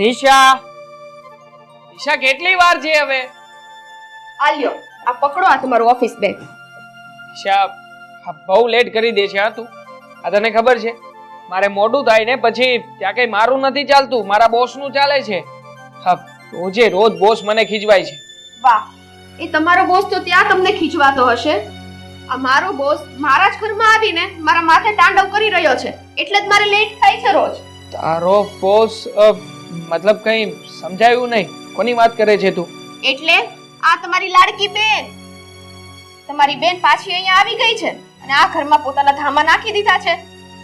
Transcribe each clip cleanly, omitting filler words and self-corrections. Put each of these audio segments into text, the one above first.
નિશા નિશા કેટલી વાર છે હવે? આલ્યો આ પકડો, આ તમારું ઓફિસ બેગ. નિશા બહુ લેટ કરી દે છે. તું આ તને ખબર છે મારે મોડું થાય ને પછી ત્યાં કઈ મારું નથી ચાલતું, મારા બોસ નું ચાલે છે. હા, રોજે રોજ બોસ મને ખીજવાય છે. વાહ, એ તમારો બોસ તો ત્યાં તમને ખીજવાતો હશે. આ મારો બોસ મારા જ ઘરમાં આવીને મારા માથે તાંડવ કરી રહ્યો છે, એટલે જ મારે લેટ થાય છે રોજ. તારો બોસ મતલબ કઈ સમજાયું નહીં. કોની વાત કરે છે તું? એટલે આ તમારી લાડકી બેન, તમારી બેન પાછી અહીંયા આવી ગઈ છે અને આ ઘરમાં પોતાના ધામા નાખી દીધા છે.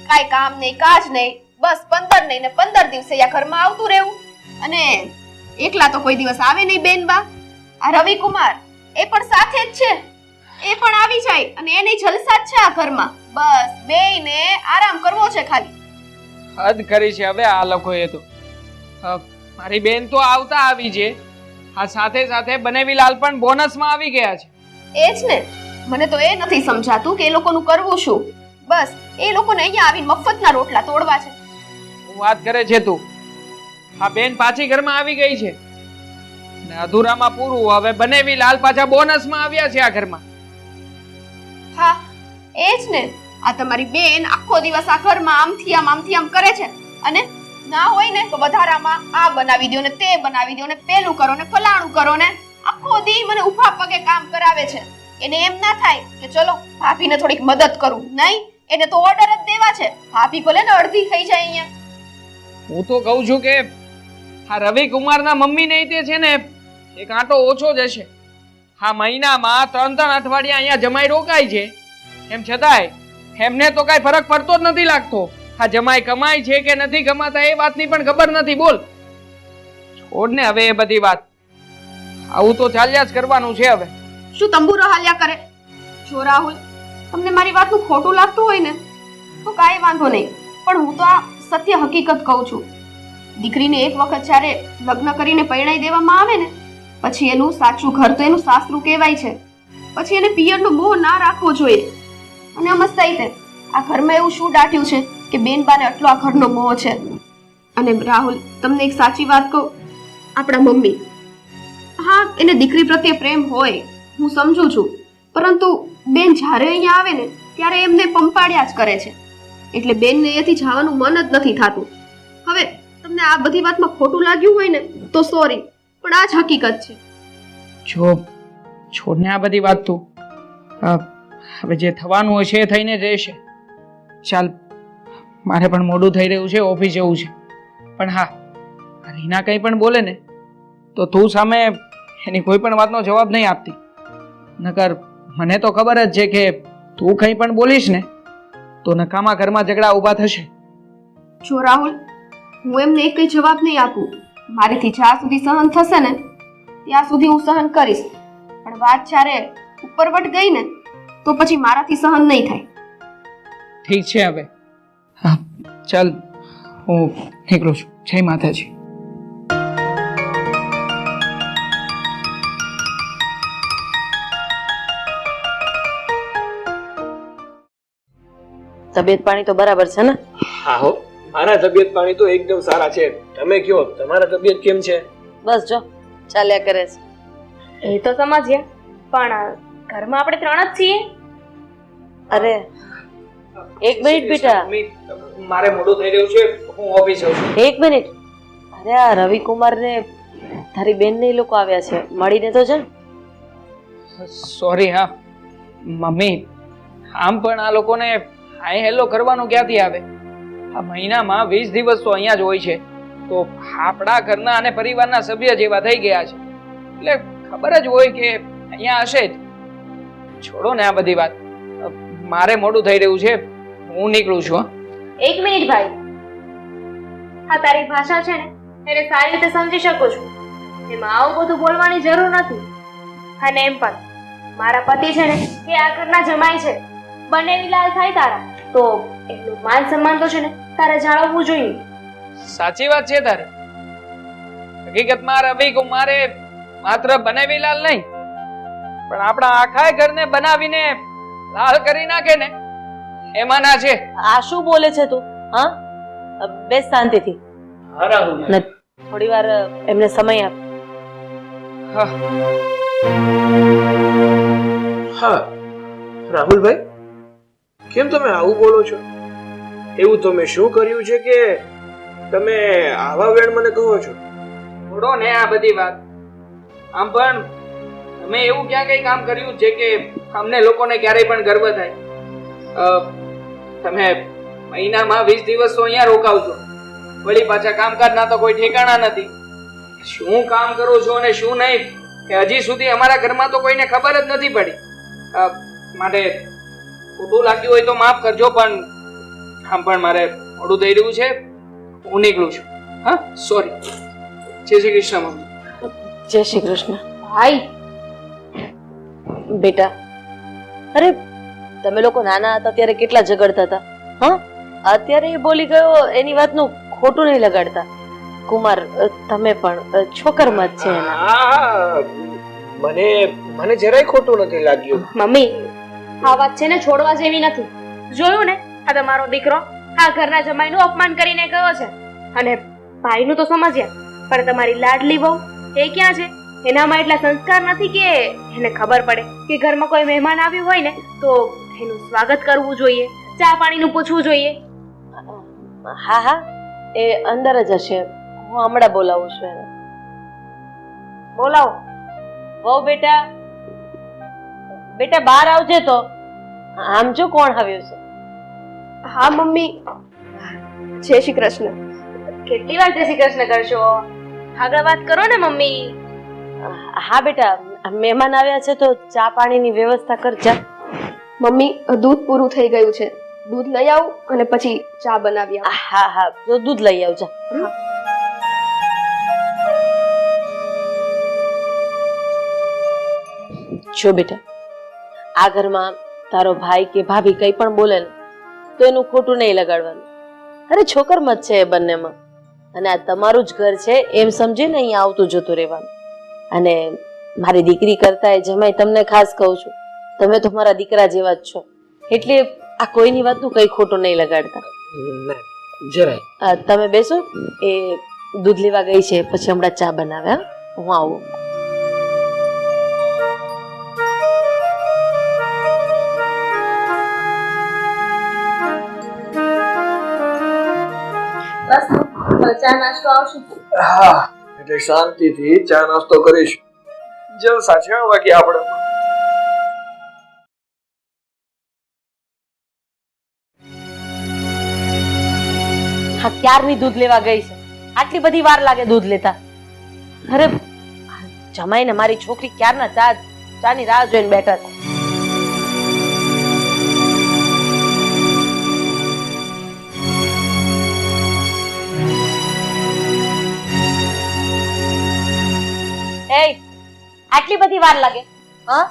કાઈ કામ નહીં, કાજ નહીં, બસ 15 નહીં ને 15 દિવસે આ ઘરમાં આવતું રહેવું. અને એકલા તો કોઈ દિવસ આવે નહીં બેનબા. આ રવિકુમાર એ પણ સાથે જ છે, એ પણ આવી જાય અને એની જલસા જ છે આ ઘરમાં. બસ બેયને આરામ કરવો છે ખાલી. હદ કરી છે હવે આ લોકોએ તો. મારી બેન તો આવતા આવી છે, આ સાથે સાથે બનેવીલાલ પણ બોનસમાં આવી ગયા છે. એ જ ને, મને તો એ નથી સમજાતું કે એ લોકોનું કરવું શું. બસ એ લોકોને અહીંયા આવીને મફતના રોટલા તોડવા છે. હું વાત કરે છે તું? આ બેન પાછી ઘરમાં આવી ગઈ છે ને અધૂરામાં પૂરું. હવે બનેવીલાલ પાછા બોનસમાં આવ્યા છે આ ઘરમાં. હા એ જ ને, આ તમારી બેન આખો દિવસ આ ઘરમાં આમથી આમ કરે છે અને ના હોય ને તો વધારામાં આ બનાવી દો ને તે બનાવી દો ને પેલું કરો ને ફલાણું કરો ને આખો દી મને ઊભા પગે કામ કરાવે છે. એને એમ ના થાય કે ચલો ભાભીને થોડીક મદદ કરું, નહીં, એને તો ઓર્ડર જ દેવા છે. ભાભી ભલે ને અડધી થઈ જાય અહીંયા. હું તો કહું છું કે આ રવિકુમારના મમ્મી નહીં તે છે ને એક આંટો ઓછો જ હશે. આ મહિનામાં 3 અઠવાડિયા અહીંયા જમાઈ રોકાય છે, એમ છતાંય એમને તો કઈ ફરક પડતો જ નથી લાગતો. આ જમાઈ કમાય છે કે નથી કમાતા એ વાતની પણ ખબર નથી. બોલ, છોડ ને હવે એ બધી વાત. આવું તો ચાલ્યા જ કરવાનું છે હવે. શું તંબુરો હાલ્યા કરે? જો રાહુલ, તમને મારી વાતનું ખોટું લાગતું હોય ને તો કાંઈ વાંધો નહીં, પણ હું તો આ સત્ય હકીકત કહું છું. દીકરીને એક વખત જ્યારે લગ્ન કરીને પરણાઈ દેવામાં આવે ને પછી એનું સાચું ઘર તો એનું સાસરું કહેવાય છે. પછી એને પિયરનો મોહ ના રાખવો જોઈએ. અને અમસ્તાઈ તે આ ઘરમાં એવું શું દાટ્યું છે કે બેનબાને આટલો આ ઘરનો મોહ છે. અને રાહુલ, તમને એક સાચી વાત કહું, આપણા મમ્મી, હા એને દીકરી પ્રત્યે પ્રેમ હોય, હું સમજુ છું, પરંતુ બેન જ્યારે અહીંયા આવે ને ત્યારે એમને પંપાડ્યા જ કરે છે. એટલે બેનને અહીંયાથી જવાનું મન જ નથી થતું. હવે તમને આ બધી વાતમાં ખોટું લાગ્યું હોય ને તો સોરી, પણ આ જ હકીકત છે. જો છોડને આ બધી વાત તું. હવે જે થવાનું હોય છે એ થઈને જ રહેશે. ચાલ, મારે પણ મોડું થઈ રહ્યું છે, ઓફિસ જવું છે. પણ હા, રીના કંઈ પણ બોલે ને તો તું સામે એની કોઈ પણ વાતનો જવાબ નહીં આપતી. નકર મને તો ખબર જ છે કે તું કંઈ પણ બોલીશ ને તો નકામા ઘરમાં ઝઘડા ઊભા થશે. જો રાહુલ, હું એમને એક કંઈ જવાબ નહીં આપું. મારીથી જ્યાં સુધી સહન થશે ને ત્યાં સુધી હું સહન કરીશ, પણ વાત જ્યારે ઉપરવટ ગઈ ને તો પછી મારાથી સહન નહીં થાય. ઠીક છે હવે. હા ચાલ, હું નીકળું છું. જય માતાજી. તબિયત પાણી તો બરાબર છે ને? હા હો, મારા તબિયત પાણી તો એકદમ સારા છે. તમે કયો, તમારા તબિયત કેમ છે? બસ જો ચાલ્યા કરે છે. એ તો સમજ્યા, પણ ઘરમાં આપણે 3 જ છીએ. અરે એક મિનિટ બેટા, મારે મોડું થઈ રહ્યું છે, હું ઓફિસ જાઉં છું. એક મિનિટ. અરે આ રવિકુમાર ને તારી બેન ને એ લોકો આવ્યા છે, મળીને તો જા. સોરી. હા મમ્મી, આમ પણ આ લોકોને હાય હેલો કરવાનું ક્યાંથી આવે? આ મહિનામાં 20 દિવસ તો અહીંયા જ હોય છે, તો આપણા ઘરના અને પરિવારના સભ્ય જેવા થઈ ગયા છે, એટલે ખબર જ હોય કે અહીંયા હશે જ. છોડો ને આ બધી વાત. મારે મોડું થઈ રહ્યું છે, હું નીકળું છું. એક મિનિટ ભાઈ, હા તારી ભાષા છે ને એને સારી રીતે સમજી શકું છું, એમાં આવું બધું બોલવાની જરૂર નથી. અને એમ પણ મારા પતિ છે ને એ આ ઘરના જમાઈ છે, બનેવીલાલ થાય તારા, તો એટલું માન સન્માન તો છે ને તારે જાળવવું જોઈએ. સાચી વાત છે તારે. હકીકતમાં રવિકુમારે માત્ર બનેવીલાલ નહીં પણ આપણા આખા ઘરને બનાવીને લાલ કરી નાખે ને એમાંના છે. આ શું બોલે છે તું? હા બેસ શાંતિથી. હા રાહુલ, થોડી વાર એમને સમય આપ. હા હા રાહુલભાઈ, કેમ તમે આવું બોલો છો? એવું તમે શું કર્યું છે કે તમે આવા વેણ મને કહો છો? છોડો ને આ બધી વાત. આમ પણ તમે એવું ક્યાં કઈ કામ કર્યું છે કે અમને લોકોને ક્યારેય પણ ગર્વ થાય? તમે મહિનામાં 20 દિવસ તો અહીંયા રોકાવ છો, વળી પાછા કામકાજના તો કોઈ ઠેકાણા નથી. શું કામ કરો છો અને શું નહીં એ હજી સુધી અમારા ઘરમાં તો કોઈને ખબર જ નથી પડી. માટે ખોટું લાગ્યું હોય તો માફ કરજો, પણ આમ પણ મારે મોડું થઈ રહ્યું છે, હું નીકળું છું. હા, સોરી. જય શ્રી કૃષ્ણ મમ્મી. જય શ્રી કૃષ્ણ. ભાઈ બેટા, અરે તમે લોકો નાના હતા ત્યારે કેટલા ઝઘડતા હતા. હા, અત્યારે એ બોલી ગયો એની વાતનું ખોટું નહીં લગાડતા. કુમાર, તમે પણ છોકરમાં જ છે એના. હા, મને જરાય ખોટું નથી લાગ્યું. મમ્મી, આ વાત છે ને છોડવા જેવી નથી. જોયું ને, આ તમારો દીકરો આ ઘરના જમાઈનું અપમાન કરીને ગયો છે. અને ભાઈનું તો સમજ્યા, પણ તમારી લાડલી વહુ એ ક્યાં છે? એનામાં એટલા સંસ્કાર નથી કે એને ખબર પડે કે ઘરમાં કોઈ મહેમાન આવ્યું હોય ને તો એનું સ્વાગત કરવું જોઈએ, ચા પાણીનું પૂછવું જોઈએ. હા હા, એ અંદર જ હશે. હું હમણાં બોલાવું છું એને. બોલાવો. વહુ બેટા, બેટા બહાર આવજે તો. આમ જો કોણ આવ્યું છે. હા મમ્મી, જય શ્રી કૃષ્ણ. કેટલી વાર જય શ્રી કૃષ્ણ કરશો? આગળ વાત કરો ને મમ્મી. હા બેટા, મહેમાન આવ્યા છે તો ચા પાણીની વ્યવસ્થા કર જા. મમ્મી, દૂધ પૂરું થઈ ગયું છે, દૂધ લઈ આવું અને પછી ચા બનાવી આવું. હા હા, તો દૂધ લઈ આવજા. જો બેટા, આ ઘરમાં તારો ભાઈ કે ભાભી કઈ પણ બોલે ને તો એનું ખોટું નહીં લગાડવાનું. અરે છોકરમાં જ છે એ બંનેમાં, અને આ તમારું જ ઘર છે એમ સમજીને અહીંયા આવતું જતું રહેવાનું. અને મારી દીકરી કરતા એ જમાઈ તમને ખાસ કહું છું, તમે તો મારા દીકરા જેવા જ છો, એટલે આ કોઈની વાતનું કઈ ખોટું નહીં લગાડતા. ના, જરાય. તમે બેસો, એ દૂધ લેવા ગઈ છે, પછી હમણાં ચા બનાવે. હા, હું આવું. બસ ચા નાસ્તો આવશે. હા, એટલે શાંતિથી ચા નાસ્તો કરીશ. જલસા છે વાગે આપણે. હા, ક્યારની દૂધ લેવા ગઈ છે, આટલી બધી વાર લાગે દૂધ લેતા? અરે જમાઈને મારી છોકરી ક્યારના ચાની રાહ જોઈને બેઠા છે. આટલી બધી વાર લાગે? હા,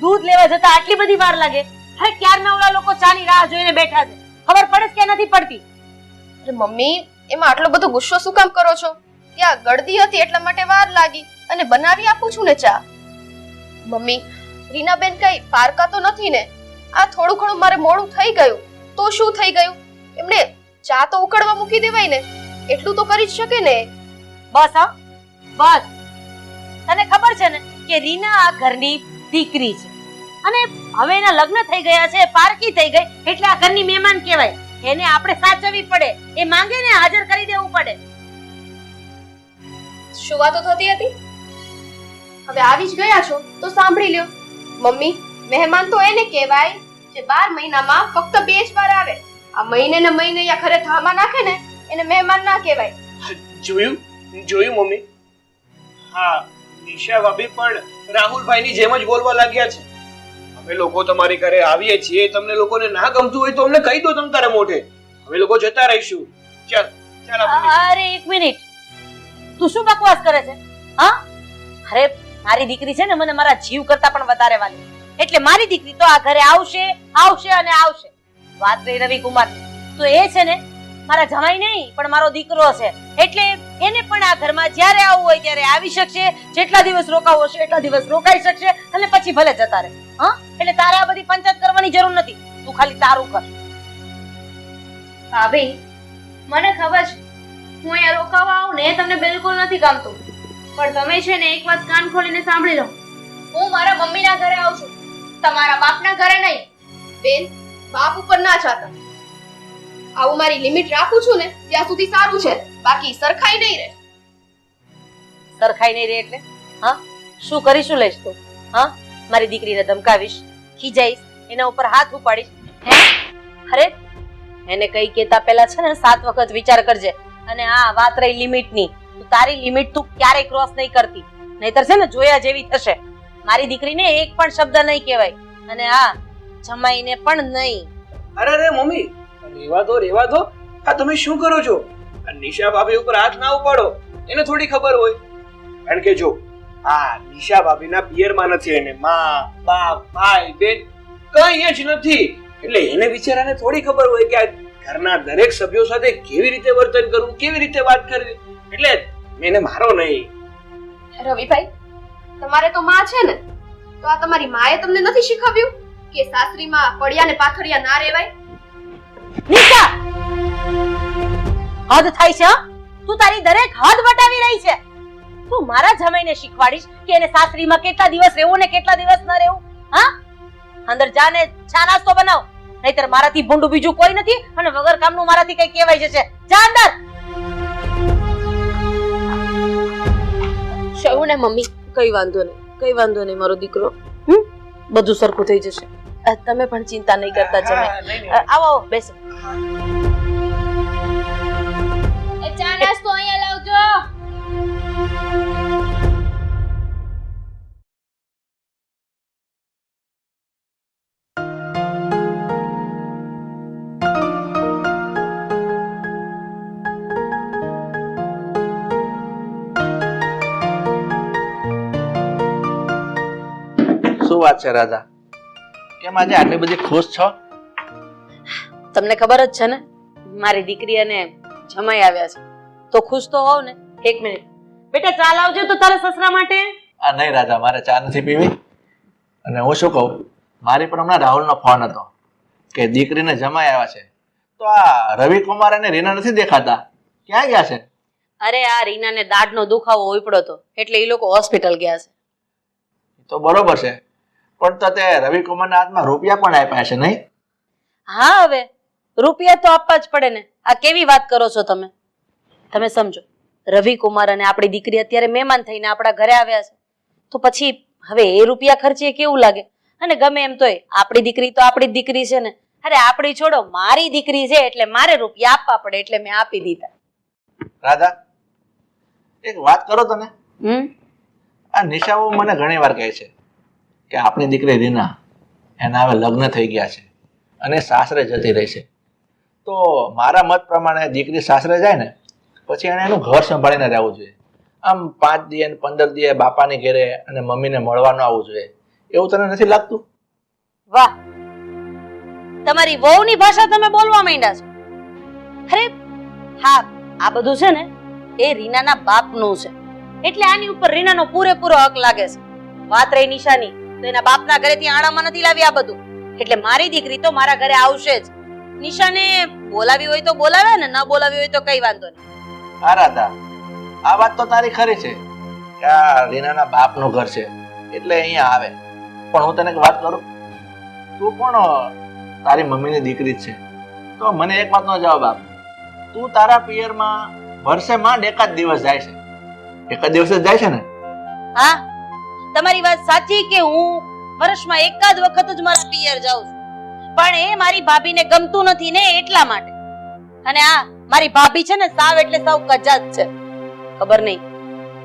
દૂધ લેવા જતા આટલી બધી વાર લાગે? હા, ક્યારના ઓલા લોકો ચાની રાહ જોઈને બેઠા છે, ખબર પડે કે નથી પડતી? અરે મમ્મી, એમાં આટલો બધો ગુસ્સો શું કામ કરો છો? ત્યાં ગળદી હતી એટલા માટે વાર લાગી, અને બનાવી આપું છું ને ચા. મમ્મી, રીનાબેન કઈ પારકા તો નથી ને? આ થોડું ઘણું મારે મોડું થઈ ગયું તો શું થઈ ગયું? એમને ચા તો ઉકળવા મૂકી દેવાય ને, એટલું તો કરી જ શકે ને. બસ હા, બસ. તને ખબર છે ને કે રીના આ ઘરની દીકરી છે, અને હવે એના લગ્ન થઈ ગયા છે, પારકી થઈ ગઈ, એટલે આ ઘરની મહેમાન કહેવાય. એને આપણે સાચવવી પડે, એ માંગે ને હાજર કરી દેવું પડે. શું વાતો થતી હતી? હવે આવી જ ગયા છો તો સાંભળી લ્યો. મમ્મી, મહેમાન તો એને કહેવાય જે 12 મહિનામાં ફક્ત 2 જ વાર આવે. આ મહિને ને મહિને યા ઘરે ધામા નાખે ને એને મહેમાન ના કહેવાય. જોયું મમ્મી? હા, નિશા ભાભી પણ રાહુલભાઈની જેમ જ બોલવા લાગ્યા છે. અમે લોકો તમારી ઘરે આવીએ છીએ, તમને લોકોને ના ગમતું હોય તો અમને કહી દો તમ તારે મોઢે. અમે લોકો જતા રહીશું. ચાલ આપણે. અરે એક મિનિટ, તું શું બકવાસ કરે છે? હા, અરે મારી દીકરી છે ને મને મારા જીવ કરતા પણ વધારે વાલી, એટલે મારી દીકરી તો આ ઘરે આવશે અને આવશે. વાત રહી રવિકુમાર, તો એ છે ને મારા જમાઈ નહીં પણ મારો દીકરો છે, એટલે એને પણ આ ઘરમાં જ્યારે આવવું હોય ત્યારે આવી શકશે, જેટલા દિવસ રોકાવું હશે એટલા દિવસ રોકાઈ શકશે, અને પછી ભલે જતા રહે. હા, એટલે તારે આ બધી પંચાયત કરવાની જરૂર નથી, તું ખાલી તારું કર. ભાભી, મને ખબર છે હું અહીંયા રોકાવા આવું ને એ તમને બિલકુલ નથી ગમતું, પણ તમે છે ને એક વાત કાન ખોલીને સાંભળી લો. હું મારા મમ્મીના ઘરે આવું છું, તમારા બાપના ઘરે નહીં. બેન, બાપ ઉપર ના જાતા. આવું મારી લિમિટ રાખું છું ને ત્યાં સુધી સારું છે, બાકી સરખાઈ નહીં રહે. સરખાઈ નહીં રે એટલે હા શું કરીશું લઈશ તું? હા મારી દીકરીને ધમકાવીશ, ખીજાઈશ, એના ઉપર હાથ ઉપાડીશ? હે અરે એને કઈ કેતા પહેલા છે ને 7 વખત વિચાર કરજે. અને આ વાત રહી લિમિટની, તું તારી લિમિટ તું ક્યારેય ક્રોસ નહીં કરતી, નહીતર છે ને જોયા જેવી થશે. મારી દીકરીને એક પણ શબ્દ નહીં કહેવાય, અને હા જમાઈને પણ નહીં. અરે મમ્મી, રેવા દો. આ તમે શું કરો છો? આ નિશા ભાભી ઉપર હાથ ના ઉપાડો, એને થોડી ખબર હોય. કારણ કે જો આ નિશા ભાભીના પિયરમાં નથી, એને માં બાપ ભાઈ બેન કઈ જ નથી, એટલે એને બિચારાને થોડી ખબર હોય કે આ ઘરના દરેક સભ્યો સાથે કેવી રીતે વર્તન કરવું, કેવી રીતે વાત કરવી. એટલે મેં એને મારો નહીં. રવિભાઈ, તમારે તો માં છે ને, તો આ તમારી માએ તમને નથી શીખવ્યું કે સાસરીમાં પડ્યા ને પાથરિયા ના રહેવાય? નિશા હદ થાય છે હા? તું તારી દરેક હદ વટાવી રહી છે. તું મારા જમાઈને શીખવાડીશ કે એને સાસરીમાં કેટલા દિવસ રહેવું ને કેટલા દિવસ ન રહેવું? હા અંદર જાને ચા નાસ્તો બનાવ, નહીતર મારાથી ભૂંડું બીજું કોઈ નથી, અને વગર કામનું મારાથી કઈ કહેવાય જશે. જા અંદર. શવું ને મમ્મી, કઈ વાંધો નહીં મારો દીકરો, બધું સરખું થઈ જશે. તમે પણ ચિંતા નહીં કરતા જમાઈ. આવો બેસો. એ ચા નાસ્તો અહીંયા લાવજો. શું વાત છે રાધા, કેમ આજે આટલી બધી ખુશ છો? તમને ખબર જ છે ને મારી દીકરી અને જમાઈ આવ્યા છે, તો ખુશ તો હોવ ને. એક મિનિટ બેટા, ચા લાવજો તો તારા સસરા માટે. આ નહીં રાધા, મારે ચા નથી પીવી. અને હું શું કહું, મારી પણ હમણાં રાહુલનો ફોન હતો કે દીકરીને જમાઈ આવ્યા છે, તો આ રવિકુમાર અને રીના નથી દેખાતા, ક્યાં ગયા છે? અરે આ રીનાને દાઢનો દુખાવો ઉપડ્યો હતો, એટલે એ લોકો હોસ્પિટલ ગયા છે. તો બરોબર છે, પણ તો તે રવિકુમારના હાથમાં રૂપિયા પણ આપ્યા છે નહીં? હા હવે રૂપિયા તો આપવા જ પડે ને. આ કેવી વાત કરો છો તમે? તમે સમજો, રવિકુમાર અને આપણી દીકરી અત્યારે મહેમાન થઈને આપણા ઘરે આવ્યા છે, તો પછી હવે એ રૂપિયા ખર્ચીએ કેવું લાગે? અને ગમે એમ તોય આપણી દીકરી તો આપણી જ દીકરી છે ને. અરે આપણી છોડો, મારી દીકરી છે એટલે મારે રૂપિયા આપવા પડે, એટલે મેં આપી દીધા. રાધા એક વાત કરો તને, આ નિશાઓ મને ઘણી વાર કહે છે કે આપણી દીકરી રીના એના હવે લગ્ન થઈ ગયા છે અને સાસરે જતી રહી છે, તો મારા મત પ્રમાણે દીકરી સાસરે જાય ને પછી એને એનું ઘર સંભાળીને રહેવું જોઈએ. આમ 5 દિવસ 15 દિવસ બાપાની ઘરે અને મમ્મીને મળવાનું આવવું જોઈએ. એવું તને નથી લાગતું? વાહ, તમારી વહુની ભાષા તમે બોલવા માંડ્યા છો. અરે હા, આ બધું છે ને એ રીનાના બાપનું છે, એટલે આની ઉપર રીનાનો પૂરેપૂરો હક લાગે છે. વાત રહી નિશાની, તો એના બાપના ઘરેથી આણામાં નથી લાવી આ બધું, એટલે મારી દીકરી તો મારા ઘરે આવશે જ. નિશાને બોલાવી હોય તો બોલાવે ને, ન બોલાવી હોય તો કઈ વાંધો નહીં. હા રાધા, આ વાત તો તારી ખરી છે કે આ રીનાના બાપનું ઘર છે એટલે અહીંયા આવે, પણ હું તને એક વાત કરું, તું પણ તારી મમ્મીની દીકરી જ છે, તો મને એક વાતનો જવાબ આપ. તું તારા પિયરમાં વર્ષેમાં એકાદ દિવસ જાય છે? એક જ દિવસ જ જાય છે ને? હા, તમારી વાત સાચી કે હું વર્ષમાં એકાદ વખત જ મારા પિયર જાઉં છું, પણ એ મારી ભાભીને ગમતું નથી ને એટલા માટે. અને આ મારી ભાભી છે ને સાવ એટલે સાવ કજાત છે. ખબર નહીં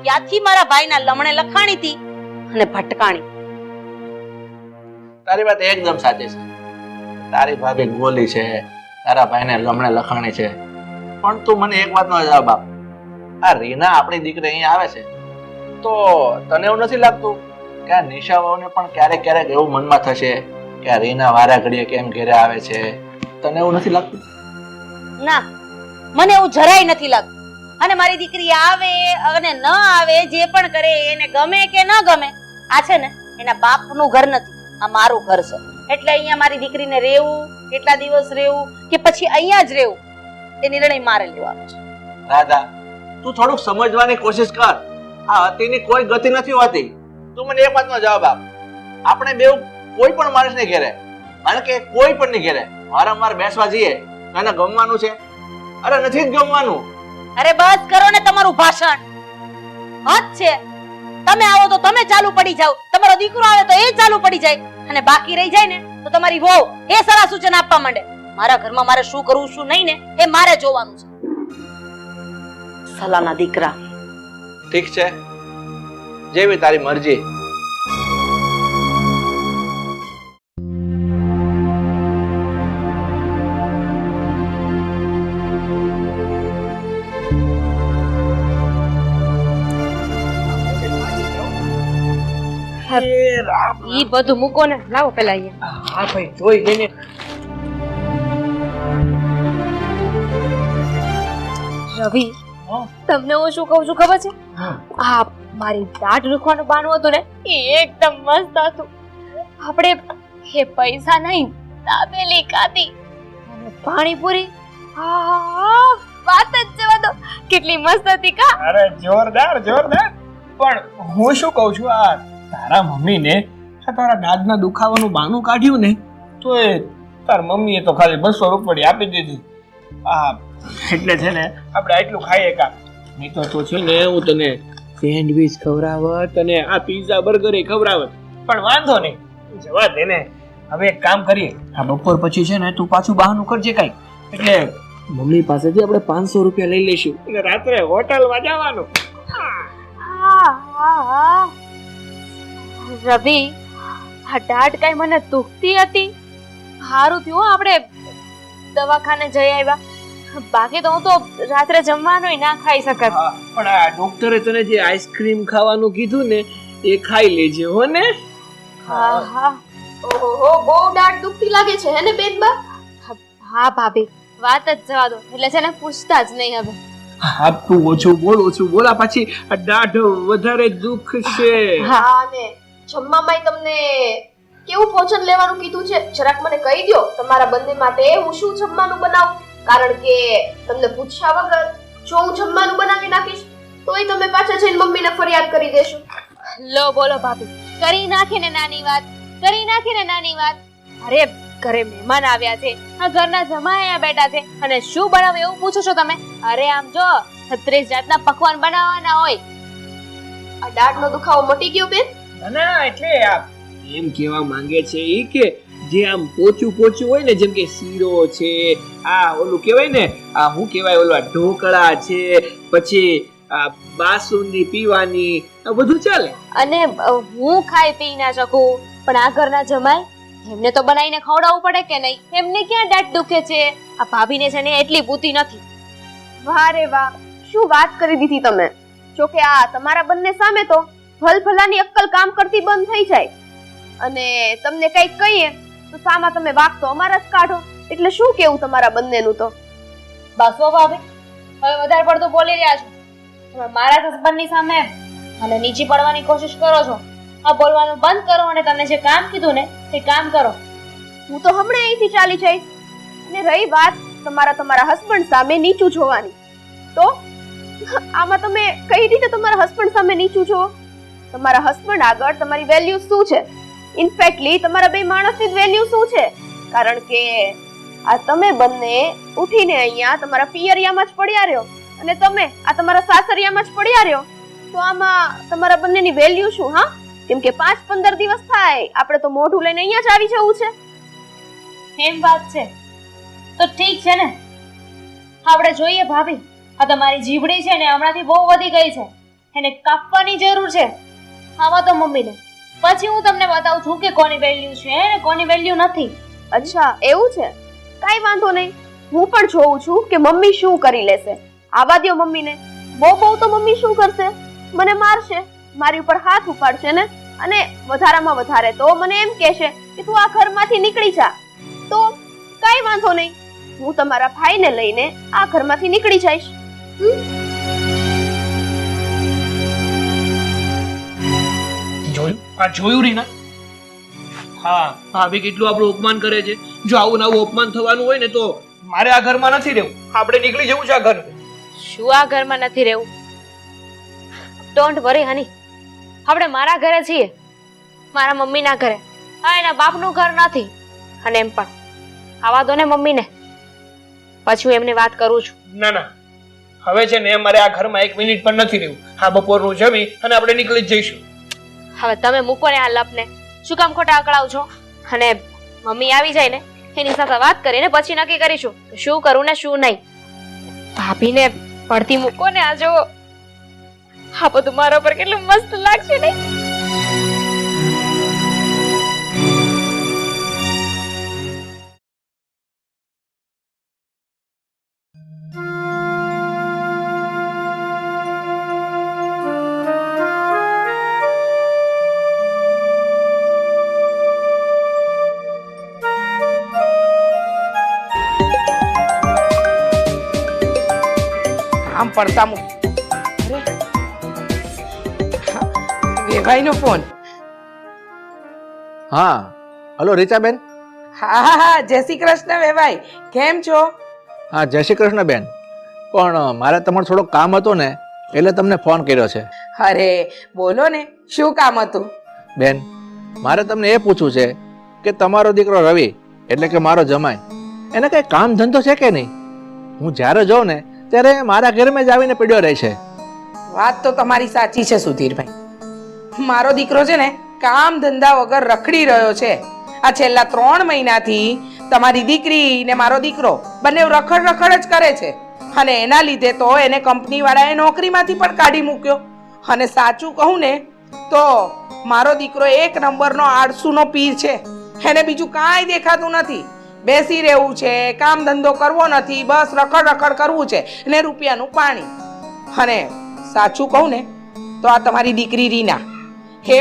ક્યાંથી મારા ભાઈના લમણે લખાણી હતી અને ભટકાણી. તારી વાત એકદમ સાચી છે, તારી ભાભી ગોલી છે, તારા ભાઈને લમણે લખાણી છે, પણ તું મને એક વાતનો જવાબ આપ. આ રીના આપણી દીકરી અહીંયા આવે છે, તો તને એવું નથી લાગતું કે આ નિશાઓને પણ ક્યારેક ક્યારેક એવું મનમાં થશે કે આ રીના વારા ઘડીએ કેમ ઘરે આવે છે? તને એવું નથી લાગતું? ના, મને એવું જરાય નથી લાગતું. અને મારી દીકરી આવે અને ન આવે, જે પણ કરે એને ગમે કે ન ગમે, આ છે ને એના બાપનું ઘર નથી, આ મારું ઘર છે. એટલે અહીંયા મારી દીકરીને રહેવું, કેટલા દિવસ રહેવું કે પછી અહીંયા જ રહેવું, એ નિર્ણય મારે લેવાનો છે. રાધા, તું થોડુંક સમજવાની કોશિશ કર. આ અતિની કોઈ ગતિ નથી હોતી. તું મને એક વાતનો જવાબ આપ. આપણે બેવ કોઈ પણ માણસને ઘેરે, કારણ કે કોઈ પણ ની ઘેરે વારંવાર બેસવા જઈએ તો એને ગમવાનું છે? અરે નથી જ ગમવાનું. અરે બસ કરો ને તમારું ભાષણ. હદ છે. તમે આવો તો તમે ચાલુ પડી જાવ, તમારો દીકરો આવે તો એ ચાલુ પડી જાય, અને બાકી રહી જાય ને તો તમારી વહુ એ સલાહ સૂચન આપવા માંડે. મારા ઘરમાં મારે શું કરવું શું નહીં ને એ મારે જોવાનું છે. સલાહના દીકરા. ઠીક છે, જેવી તારી મરજી. ઈ બધું મૂકો ને, લાવો પેલા અહીંયા. હા ભાઈ, જોઈ લઈને. રવિ, તમને હું શું કહું છું ખબર છે? આ મારી દાઢ દુખવાનું બાનું હતું ને, એ એકદમ મસ્ત હતું. આપણે એ પૈસા નહીં, દાબેલી ખાધી અને પાણીપુરી. આહ, વાત જ જવા દો, કેટલી મસ્ત હતી કા. અરે જોરદાર જોરદાર. પણ હું શું કહું છું, આ તારા મમ્મીને આ તારા દાદના દુખાવાનું બહાનું કાઢ્યું ને, તો એ તાર મમ્મીએ તો ખાલી 200 રૂપિયા આપી દીધી. એટલે છે ને આપણે આટલું ખાઈએ કા, નહીં તો છે ને હું તને સેન્ડવિચ ખવડાવત અને આ પીઝા બર્ગર એ ખવડાવત. પણ વાંધો નહીં, જવા દે ને. હવે એક કામ કરીએ, આ બપોર પછી છે ને તું પાછું બહાનું કરજે કાંઈ, એટલે મમ્મી પાસેથી આપણે 500 રૂપિયા લઈ લઈશું અને રાત્રે હોટલમાં જવાનું. રવિ, આ દાઢ કઈ મને દુખતી હતી. સારું થયું આપણે દવાખાને જઈ આવ્યા, બાકી તો હું તો રાત્રે જમવાનું ના ખાઈ શકત. પણ આ ડોક્ટરે તને જે આઈસ્ક્રીમ ખાવાનું કીધું ને એ ખાઈ લેજે હો ને. હા હા. ઓહો, બહુ દાઢ દુખતી લાગે છે હે ને બેનબા? હા ભાભી, વાત જ જવા દો, એટલે છે ને પૂછતા જ નહીં હવે. હા, તું ઓછું બોલ, આ પછી આ દાઢ વધારે દુખ છે. હા, ને જમવામાં તમને કેવું ભોજન લેવાનું કીધું છે? જરાક મને કહી દો, તમારા બંને માટે હું શું જમવાનું બનાવું, કારણ કે તમને પૂછ્યા વગર જો હું જમવાનું બનાવી નાખીશ તોય તમે પાછા જઈને મમ્મીને ફરિયાદ કરી દેશો. લો બોલો ભાભી, કરી નાખીને નાની વાત, કરી નાખીને નાની વાત. અરે ઘરે મહેમાન આવ્યા છે, આ ઘરના જમાઈ અહીંયા બેઠા છે, અને શું બનાવે એવું પૂછો છો તમે? અરે આમ જો 36 જાતના પકવાન બનાવવાના હોય. આ દાઢનો દુખાવો મટી ગયો બેન? ના, એટલે આ એમ કેવા માંગે છે ઈ કે જે આમ પોચું હોય ને, જેમ કે શીરો છે, આ ઓલું કહેવાય ને, આ શું કહેવાય, ઓલા ઢોકળા છે, પછી આ બાસુંદી પીવાની, આ બધું ચાલે. અને હું ખાઈ પી ના શકું, પણ આ ઘરના જમાઈ એમને તો બનાવીને ખવડાવવું પડે કે નહીં? એમને ક્યાં દાઢ દુખે છે? આ ભાભીને છે ને એટલી બુદ્ધિ નથી. વાહ રે વાહ, શું વાત કરી દીધી તમે. જો કે આ તમારા બંને સામે તો ભલભલાની અક્કલ કામ કરતી બંધ થઈ જાય, અને તમને કંઈક કહીએ તો સામા તમે વાક તો અમારા જ કાઢો. એટલે શું કેવું તમારા બંનેનું તો? બસ હો ભાભી, હવે વધારે પડતું બોલી રહ્યા છો. તમે મારા હસબન્ડની સામે મને નીચી પડવાની કોશિશ કરો છો. આ બોલવાનું બંધ કરો અને તમને જે કામ કીધું ને તે કામ કરો. હું તો હમણાં અહીંથી ચાલી જઈશ. અને રહી વાત તમારા હસબન્ડ સામે નીચું જોવાની, તો આમાં તમે કઈ રીતે તમારા હસબન્ડ સામે નીચું જોવો? તમારા હસબન્ડ આગળ તમારી વેલ્યુ શું છે? ઇનફેક્ટલી તમારા બે માણસની વેલ્યુ શું છે? કારણ કે આ તમે બંને ઉઠીને અહીંયા તમારા પિયરિયામાં જ પડ્યા રહ્યો, અને તમે આ તમારા સાસરિયામાં જ પડ્યા રહ્યો, તો આમાં તમારા બંનેની વેલ્યુ શું? હા, કેમ કે 5-15 દિવસ થાય આપણે તો મોઢું લઈને અહીંયા જ આવી જવું છે. એમ વાત છે તો ઠીક છે ને, આપણે જોઈએ ભાભી. આ તમારી જીભડી છે ને હમણાંથી બહુ વધી ગઈ છે, એને કાપવાની જરૂર છે. આવા તો મમ્મીને પછી હું તમને બતાવું છું કે કોની વેલ્યુ છે ને કોની વેલ્યુ નથી. અચ્છા એવું છે, કાઈ વાંધો નહીં. હું પણ જોઉં છું કે મમ્મી શું કરી લેશે. આવા દ્યો મમ્મીને. બહુ તો મમ્મી શું કરશે? મને મારશે, મારી ઉપર હાથ ઉપાડશે ને, અને વધારામાં વધારે તો મને એમ કહેશે કે તું આ ઘરમાંથી નીકળી જા. તો કાઈ વાંધો નહીં, હું તમારા ભાઈને લઈને આ ઘરમાંથી નીકળી જઈશ. જોયું રીના? હા, ભાભી કેટલું આપણું અપમાન કરે છે. જો આવું નવું અપમાન થવાનું હોય ને તો મારે આ ઘરમાં નથી રહેવું, આપણે નીકળી જવું છે આ ઘર. શું આ ઘરમાં નથી રહેવું? ડોન્ટ વરી હની, આપણે મારા ઘરે છીએ, મારા મમ્મીના ઘરે. આ એના બાપનું ઘર નથી. અને એમ પણ આવા દો ને મમ્મીને, પછી હું એમની વાત કરું છું. ના ના, હવે છે ને મારે આ ઘરમાં 1 મિનિટ પણ નથી રહેવું. હા, બપોરનું જમી અને આપણે નીકળી જ જઈશું. હવે તમે મૂકો ને આ લપને, શું કામ ખોટા અકળાવ છો? અને મમ્મી આવી જાય ને એની સાથે વાત કરીને પછી નક્કી કરીશું કે શું કરું ને શું નહીં. ભાભીને પડતી મૂકો ને. આ જો આ બધું મારા પર કેટલું મસ્ત લાગશે ને. આમ પડતા મૂક. વેવાઈનો ફોન. હા, હલો રીચાબેન. હા હા હા, જય શ્રી કૃષ્ણ વેવાઈ, કેમ છો? હા, જય શ્રી કૃષ્ણ બેન. પણ મારે તમારું થોડું કામ હતું ને, એટલે તમને ફોન કર્યો છે. અરે બોલો ને, શું કામ હતું? બેન, મારે તમને એ પૂછવું છે કે તમારો દીકરો રવિ એટલે કે મારો જમાઈ, એને કઈ કામ ધંધો છે કે નહીં? હું જ્યારે જાઉં ને ત્યારે મારા ઘરમાં જ આવીને પડ્યો રહે છે. વાત તો તમારી સાચી છે સુધીરભાઈ. મારો દીકરો છે ને કામ ધંધા વગર રખડી રહ્યો છે. આ છેલ્લા 3 મહિનાથી તમારી દીકરી ને મારો દીકરો બંને રખડ રખડ જ કરે છે. અને એના લીધે તો એને કંપની વાળાએ નોકરીમાંથી પણ કાઢી મૂક્યો. અને સાચું કહું ને તો મારો દીકરો 1 નંબરનો આળસુનો પીર છે. એને બીજું કાંઈ દેખાતું નથી. બેસી રહેવું છે, કામ ધંધો કરવો નથી, બસ રખડ રખડ કરવું છે ને રૂપિયાનું પાણી. અને સાચું કહું ને તો આ તમારી દીકરી રીના, એ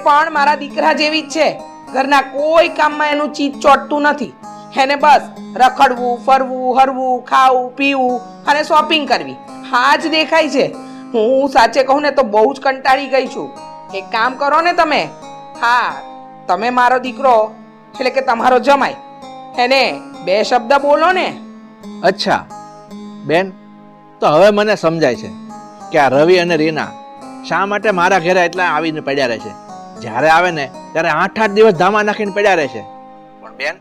પણ મારા દીકરા જેવી જ છે. ઘરના કોઈ કામમાં એનું ચીજ ચોટતું નથી. એને બસ રખડવું, ફરવું, હરવું, ખાવું, પીવું અને શોપિંગ કરવી, હા જ દેખાય છે. હું સાચે કહું ને તો બહુ જ કંટાળી ગઈ છું. એક કામ કરો ને તમે, હા તમે મારો દીકરો એટલે કે તમારો જમાઈ, એને 2 શબ્દ બોલો ને. અચ્છા બેન, તો હવે મને સમજાય છે કે આ રવિ અને રીના શા માટે મારા ઘરે એટલા આવીને પડ્યા રહે છે. જ્યારે આવે ને ત્યારે 8-8 દિવસ ધામા નાખીને પડ્યા રહે છે. પણ બેન,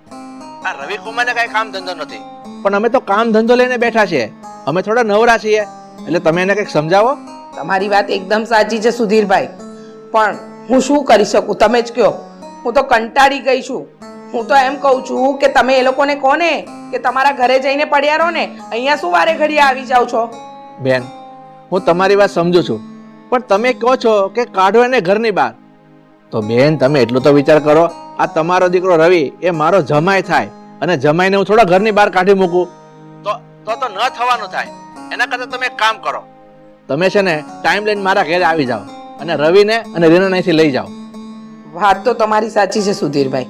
આ રવિ કુમારને કઈ કામ ધંધો નથી, પણ અમે તો કામ ધંધો લઈને બેઠા છીએ. અમે થોડા નવરા છીએ, એટલે તમે એને કંઈક સમજાવો. તમારી વાત એકદમ સાચી છે સુધીરભાઈ, પણ હું શું કરી શકું તમે જ કહો. હું તો કંટાળી ગઈ છું. હું તો એમ કહું છું કે તમે એ લોકોને કોને કે તમારા ઘરે જઈને પડ્યા રહો ને, અહીંયા શું વારે ઘડીએ આવી જાવ છો? બેન, હું તમારી વાત સમજુ છું, પણ તમે કહો છો કે કાઢો એને ઘરની બહાર. તો બેન તમે એટલું તો વિચાર કરો, આ તમારો દીકરો રવિ એ મારો જમાઈ થાય, અને જમાઈને હું થોડા ઘરની બહાર કાઢી મૂકું તો ન થવાનું થાય. એના કરતા તમે એક કામ કરો, તમે છે ને ટાઈમ લઈને મારા ઘરે આવી જાઓ અને રવિને અને રીનાને અહીંથી લઈ જાઓ. વાત તો તમારી સાચી છે સુધીરભાઈ,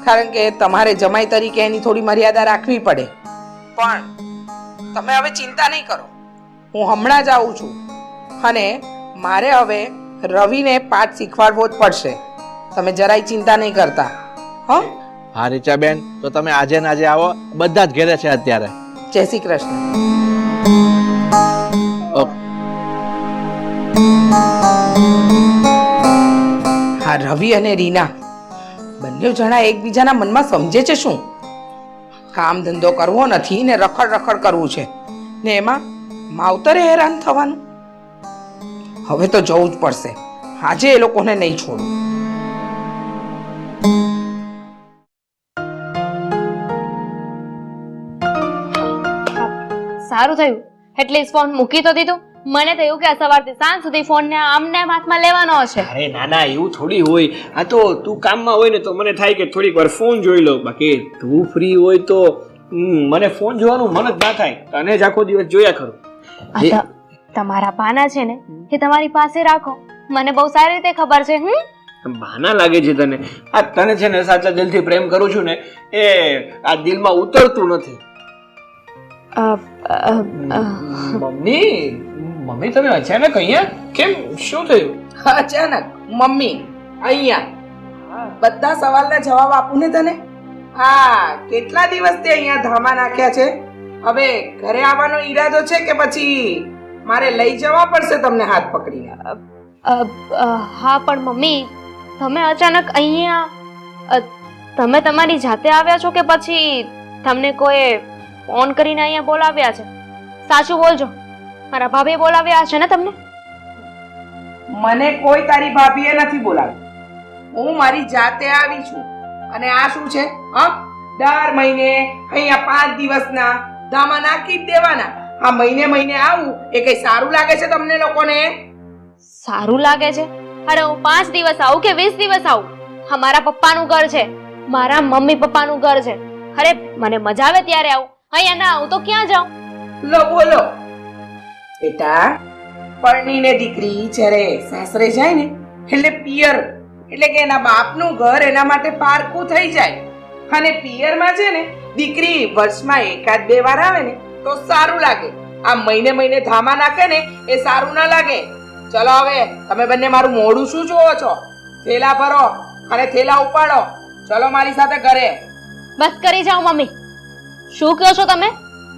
કારણ કે તમારે જમાઈ તરીકે એની થોડી મર્યાદા રાખવી પડે. પણ તમે હવે ચિંતા નહીં કરો, હું હમણાં જ આવું છું. અને મારે હવે રવિને પાઠ શીખવાડવો જ પડશે. તમે જરાય ચિંતા નહીં કરતા. હા રીચાબેન, તો તમે આજે ને આજે આવો, બધા જ ઘરે છે અત્યારે. જય શ્રી કૃષ્ણ. હા, રવિ અને રીના બંને જણા એકબીજાના મનમાં સમજે છે શું? કામ ધંધો કરવો નથી ને રખડ રખડ કરવું છે, ને એમાં માવતરે હેરાન થવાનું. હવે તો જવું જ પડશે. આજે એ લોકોને નહીં છોડું. સારું થયું એટલીસ્ટ ફોન મૂકી તો દીધું. મને થયું કે સવારથી સાંજ સુધી ફોન ને આમને હાથમાં લેવાનો હશે. અરે ના ના, એવું થોડી હોય. આ તો તું કામમાં હોય ને તો મને થાય કે થોડીક વાર ફોન જોઈ લો, બાકી તું ફ્રી હોય તો મને ફોન જોવાનું મન જ ના થાય. તને જ આખો દિવસ જોયા ખરું. તમારા પાના છે ને એ તમારી પાસે રાખો, મને બહુ સારી રીતે ખબર છે. બહાના લાગે છે તને. આ તને છે ને સાચા દિલથી પ્રેમ કરું છું ને, એ આ દિલમાં ઉતરતું નથી. મમ્મી તમે અચાનક અહીંયા કેમ? શું થયું? અચાનક મમ્મી અહીંયા? બધા સવાલના જવાબ આપું ને તને. હા, કેટલા દિવસથી અહીંયા ધામા નાખ્યા છે હવે ઘરે આવવાનો ઈરાદો છે કે પછી મારે લઈ જવા પડશે તમને હાથ પકડીને? હા પણ મમ્મી તમે અચાનક અહીંયા તમે તમારી જાતે આવ્યા છો કે પછી તમને કોઈ ફોન કરીને અહીંયા બોલાવ્યા છે? સાચું બોલજો, મારા ભાભીએ બોલાવ્યા છે ને તમને? મને કોઈ તારી ભાભીએ નથી બોલાવી, હું મારી જાતે આવી છું. અને આ શું છે? દર મહિને અહીંયા 5 દિવસના ધામા નાખી જ દેવાના. આ મહિને મહિને આવું એ કઈ સારું લાગે છે તમને લોકોને? સારું લાગે છે? અરે હું 5 દિવસ આવું કે 20 દિવસ આવું, હા મારા પપ્પાનું ઘર છે, મારા મમ્મી પપ્પાનું ઘર છે. અરે મને મજા આવે ત્યારે આવું, અહીંયા ના આવું તો ક્યાં જાઉં? લો બોલો બેટા, પરણીને દીકરી જ્યારે સાસરે જાય ને એટલે પિયર એટલે કે એના બાપનું ઘર એના માટે પારકું થઈ જાય. અને પિયરમાં છે ને દીકરી વર્ષમાં 1-2 વાર આવે ને તો સારું લાગે. આ મહિને મહિને ધામા નાખે ને એ સારું ના લાગે. ચલો હવે તમે બંને મારું મોઢું શું જોવો છો? થેલા ભરો અને થેલા ઉપાડો, ચલો મારી સાથે ઘરે. બસ કરી જાઓ મમ્મી. શું કહો છો તમે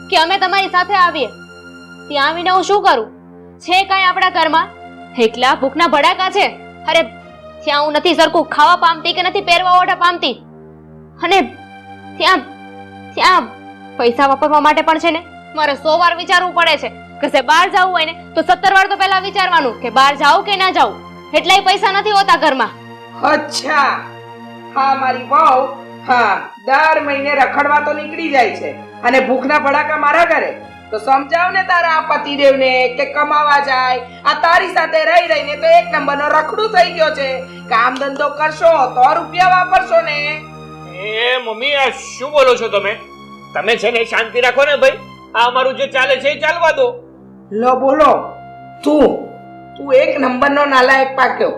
કે અમે તમારી સાથે આવીએ? ત્યાં આવીને હું શું કરું? છે કાંઈ આપણા ઘરમાં? એકલા ભૂખના ભડાકા છે. અરે ત્યાં હું નથી સરખું ખાવા પામતી કે નથી પહેરવા ઓઢા પામતી. અને ત્યાં ત્યાં પૈસા વાપરવા માટે પણ છે ને મારે 100 વાર વિચારવું પડે છે. કશે બહાર જવું હોય ને તો 17 વાર તો પહેલા વિચારવાનું કે બહાર જાઉં કે ના જાઉં. એટલાય પૈસા નથી હોતા ઘરમાં. અચ્છા, હા મારી વહુ હા દર મહિને રખડવા તો નીકળી જાય છે અને ભૂખના ભડાકા મારા ઘરે. તો સમજાવ ને તારા આ પતિદેવને કે કમાવા જાય. આ તારી સાથે રહી રહીને તો 1 નંબરનો રખડું થઈ ગયો છે. કામ ધંધો કરશો તો રૂપિયા વાપરશો ને. એ મમ્મી આ શું બોલો છો તમે? તમે છે ને શાંતિ રાખો ને ભાઈ, આ અમારું જે ચાલે છે એ ચાલવા દો. લો બોલો, તું 1 નંબરનો નાલાયક પાક્યો.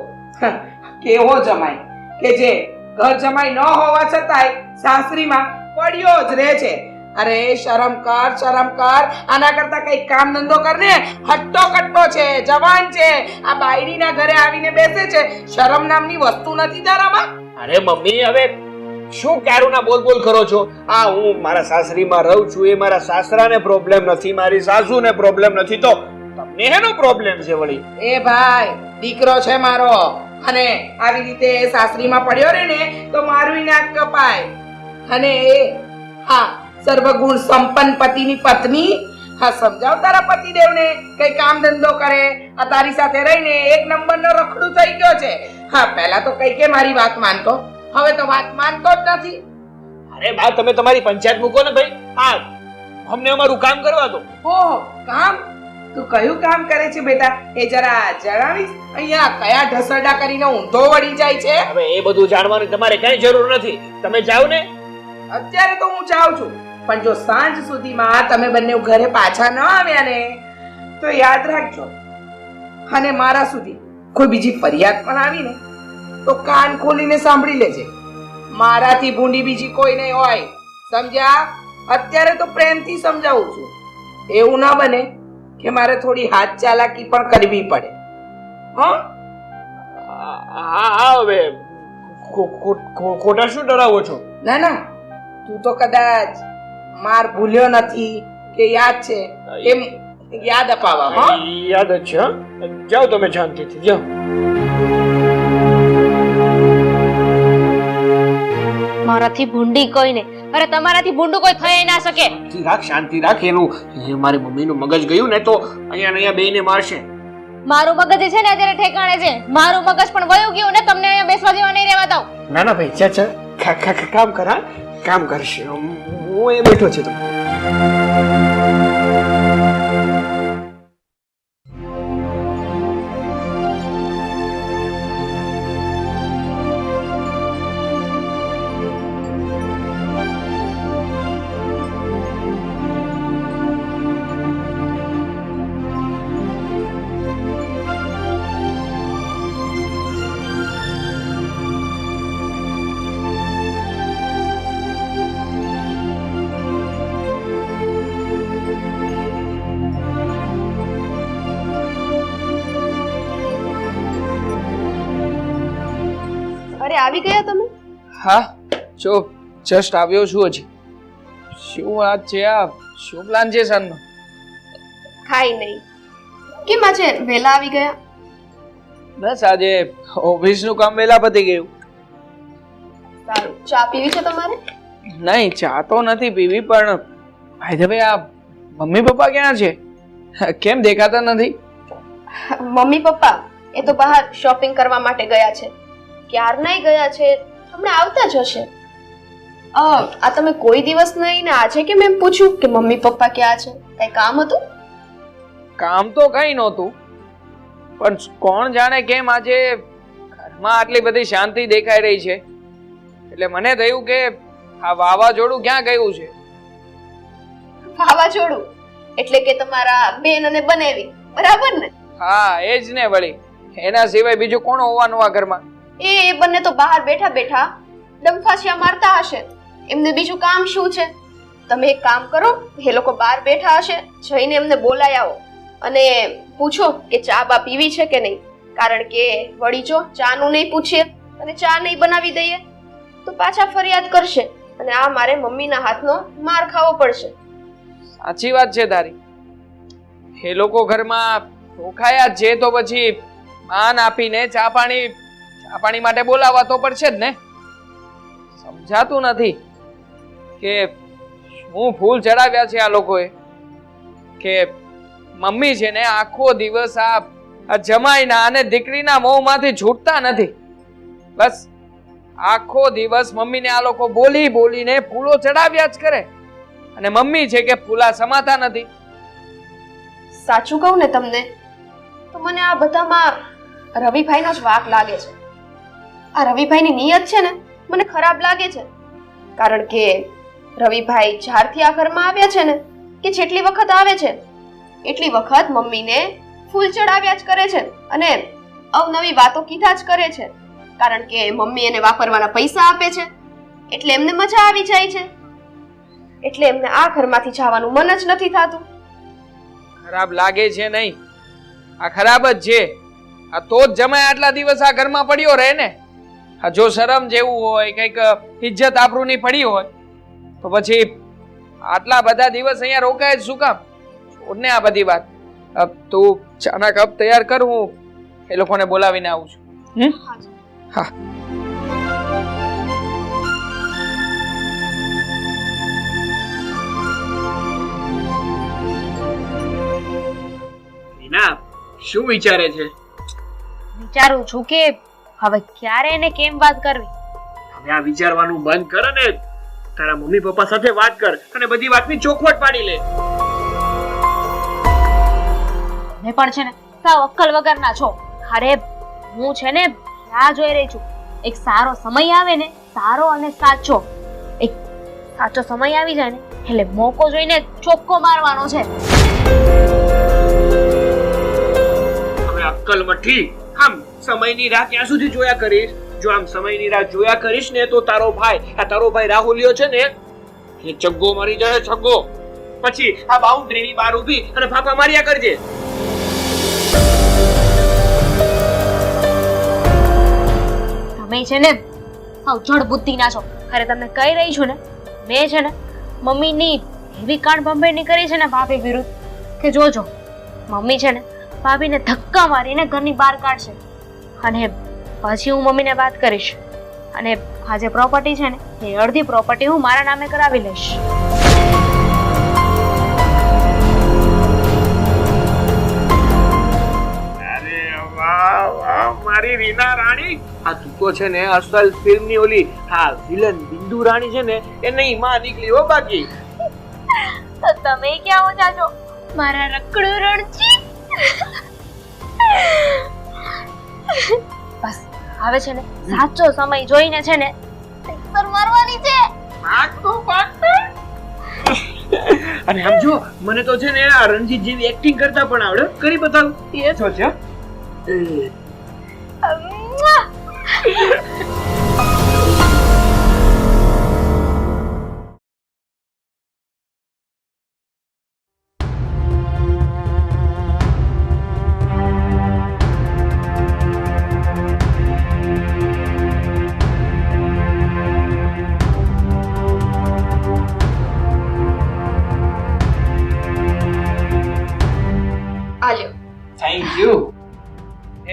કેવો જમાઈ કે જે ઘર જમાઈ ન હોવા છતાંય સાસરીમાં પડ્યો જ રહે છે. અરે શરમ કર, શરમ કર. આના કરતા કઈ કામ ધંધો કર ને. હટ્ટો કટ્ટો છે, જવાન છે, આ બાયડીના ઘરે આવીને બેસે છે. શરમ નામની વસ્તુ નથી તારામાં? અરે મમ્મી હવે શું ક્યારુના બોલ બોલ કરો છો? આ હું મારા સાસરીમાં રહું છું એ મારા સાસરાને પ્રોબ્લેમ નથી, મારી સાસુને પ્રોબ્લેમ નથી, તો તમને હેનો પ્રોબ્લેમ છે વળી? એ ભાઈ દીકરો છે મારો અને આવી રીતે સાસરીમાં પડ્યો રહે ને તો મારું નાક કપાય. અને એ હા સર્વગુણ સંપન્ન પતિની પત્ની. હા સમજાવ તારા પતિદેવને કઈ કામ ધંધો કરે. આ તારી સાથે રહીને 1 નંબરનો રખડું થઈ ગયો છે. હા પહેલા તો કઈ કે મારી વાત માનતો, હવે તો વાત માનતો જ નથી. અરે બા તમે તમારી પંચાયત મૂકો ને ભાઈ, હા અમને અમારું કામ કરવા દો. ઓહ કામ? તું કયું કામ કરે છે બેટા એ જરા જણાવીશ? અહીંયા કયા ઢસરડા કરીને ઊંધો વળી જાય છે? હવે એ બધું જાણવાની તમારે કઈ જરૂર નથી, તમે જાઓ ને. અત્યારે તો હું જાઉં છું, પણ જો સાંજ સુધીમાં તમે બંને ઘરે પાછા ન આવ્યા ને તો યાદ રાખજો. અને મારા સુધી કોઈ બીજી ફરિયાદ પણ આવી ને તો કાન ખોલીને સાંભળી લેજે. મારાથી ભૂંડી બીજી કોઈ નહીં હોય, સમજ્યા? અત્યારે તો પ્રેમથી સમજાવું છું. એવું ના બને કે મારે થોડી હાથ ચાલાકી પણ કરવી પડે. હા હવે ખોટા શું ડરાવો છો? ના ના, તું તો કદાચ માર ભૂલ્યો નથી કે યાદ છે એમ યાદ અપાવવા. યાદ જ છે. જાઓ તમે શાંતિથી જાઓ. મારાથી ભૂંડી કોઈ નહીં. અરે તમારાથી ભૂંડું કોઈ થઈ ના શકે. શાંતિ રાખ, શાંતિ રાખ. એનું મારી મમ્મીનું મગજ ગયું ને તો અહીંયા બેયને મારશે. મારું મગજ છે ને અત્યારે ઠેકાણે છે. મારું મગજ પણ વયું ગયું ને, તમને અહીંયા બેસવા દેવા નહીં રહેવા દઉં. ના ના ભાઈ ચા કામ કર. હા કામ કરશે, હું એ બેઠો છું. આવી ગયા તમે? હા જો જસ્ટ આવ્યો છું. હજી શું વાત છે? આ શું પ્લાન છે સનનો? ખાઈ નહીં. કેમ આજે વહેલા આવી ગયા? બસ આજે ઓફિસનું કામ વહેલા પતી ગયું. સારું. ચા પીવી છે તમારે? નહીં, ચા તો નથી પીવી, પણ ભાઈ હવે આ મમ્મી પપ્પા ક્યાં છે? કેમ દેખાતા નથી? મમ્મી પપ્પા એ તો બહાર શોપિંગ કરવા માટે ગયા છે. ક્યારનાય ગયા છે, હમણાં આવતા જ હશે. આ તમે કોઈ દિવસ નહીં ને આજે કેમ એમ પૂછ્યું કે મમ્મી પપ્પા ક્યાં છે? કઈ કામ હતું? કામ તો કઈ નહોતું, પણ કોણ જાણે કેમ આજે ઘરમાં આટલી બધી શાંતિ દેખાઈ રહી છે, એટલે મને થયું કે આ વાવાઝોડું ક્યાં ગયું છે. વાવાઝોડું એટલે કે તમારા બેન અને બનેવી, બરાબર ને? હા એ જ ને વળી, એના સિવાય બીજું કોણ હોવાનું આ ઘરમાં? એ બંને તો બહાર બેઠા બેઠા ડંફાસિયા મારતા હશે. એમને બીજું કામ શું છે? તમે એક કામ કરો, એ લોકો બહાર બેઠા હશે, જઈને એમને બોલાઈ આવો અને પૂછો કે ચા બા પીવી છે કે નહીં. કારણ કે વળી જો ચાનું નહીં પૂછીએ અને ચા નહીં બનાવી દઈએ તો પાછા ફરિયાદ કરશે અને આ મારે મમ્મીના હાથનો માર ખાવો પડશે. સાચી વાત છે તારી. એ લોકો ઘરમાં રોકાયા જ છે તો પછી માન આપીને ચા પાણી માટે બોલાવવા તો પડશે જ ને. સમજાતું નથી કે શું ફૂલ ચડાવ્યા છે આ લોકોએ કે મમ્મી છે ને આખો દિવસ આ જમાઈના અને દીકરીના મોંમાંથી છૂટતા નથી. બસ આખો દિવસ મમ્મીને આ લોકો બોલી બોલીને ફૂલો ચડાવ્યા જ કરે, અને મમ્મી છે કે ફૂલા સમાતા નથી. સાચું કહું ને તમને તો મને આ બધામાં રવિભાઈનો જ વાંક લાગે છે. આ રવિભાઈની નિયત છે ને મને ખરાબ લાગે છે. કારણ કે રવિભાઈ જ્યારથી આ ઘરમાં આવ્યા છે ને કે જેટલી વખત આવે છે એટલી વખત મમ્મીને ફૂલ ચડાવ્યા જ કરે છે અને અવનવી વાતો કીધા જ કરે છે. કારણ કે મમ્મી એને વાપરવાના પૈસા આપે છે એટલે એમને મજા આવી જાય છે. એટલે એમને આ ઘરમાંથી જવાનું મન જ નથી થતું. ખરાબ લાગે છે નહીં, આ ખરાબ જ છે. આ તો જ જમાય આટલા દિવસ આ ઘરમાં પડ્યો રહે ને. આ જો શરમ જેવું હોય, કઈક ઇજ્જત આબરૂની પડી હોય તો પછી આટલા બધા દિવસ અહીંયા રોકાય જ શું કામ? છોડ ને આ બધી વાત. તું ચાના કપ તૈયાર કર, હું એ લોકોને બોલાવીને આવું છું. હા. ના શું વિચારે છે? વિચારું છું કે હવે ક્યારે એને કેમ વાત કરવી. હવે આ વિચારવાનું બંધ કર અને તારા મમ્મી પપ્પા સાથે વાત કર અને બધી વાતની ચોખવટ પાડી લે. મેં પણ છે ને સાવ અક્કલ વગરના છો. અરે હું છે ને રાહ જોઈ રહી છું. એક સારો સમય આવે ને, સારો અને સાચો, એક સાચો સમય આવી જાય ને એટલે મોકો જોઈને ચોખ્ખો મારવાનો છે. હવે અક્કલ મઠી, આમ સમયની રાહ ક્યાં સુધી જોયા કરીશ? જો આમ સમયની રાહ જોયા કરીશ ને તો તારો ભાઈ રાહુલિયો છે ને એ છગ્ગો મારી જાય, છગ્ગો. પછી આ બાઉન્ડ્રીની બહાર ઊભી અને ફાફા માર્યા કરજે. તમે છે ને સાવ જડ બુદ્ધિના છો. અરે તમને કહી રહી છું ને, મેં છે ને મમ્મીની એવી કાંડ બંભેરની કરી છે ને ભાભી વિરુદ્ધ કે જોજો મમ્મી છે ને ભાભીને ધક્કા મારીને ઘરની બહાર કાઢશે અને પછી હું મમ્મીને વાત કરીશ અને આ જે પ્રોપર્ટી છે ને એ અડધી પ્રોપર્ટી હું મારા નામે કરાવી લઈશ. અરે વાહ વાહ મારી રીના રાણી, આ તું તો છે ને અસલ ફિલ્મની ઓલી હા વિલન બિંદુ રાણી છે ને એ નહીં માં નીકળી હો. બાકી તો તમે ક્યાં હો જાજો મારા રકડું રણજી. બસ હવે છે ને સાચો સમય જોઈને છે ને પર મારવાની છે. અને આમ જો મને તો છે ને આ રણજીત જેવી એક્ટિંગ કરતા પણ આવડે, કરી બતાવ. એ છો છે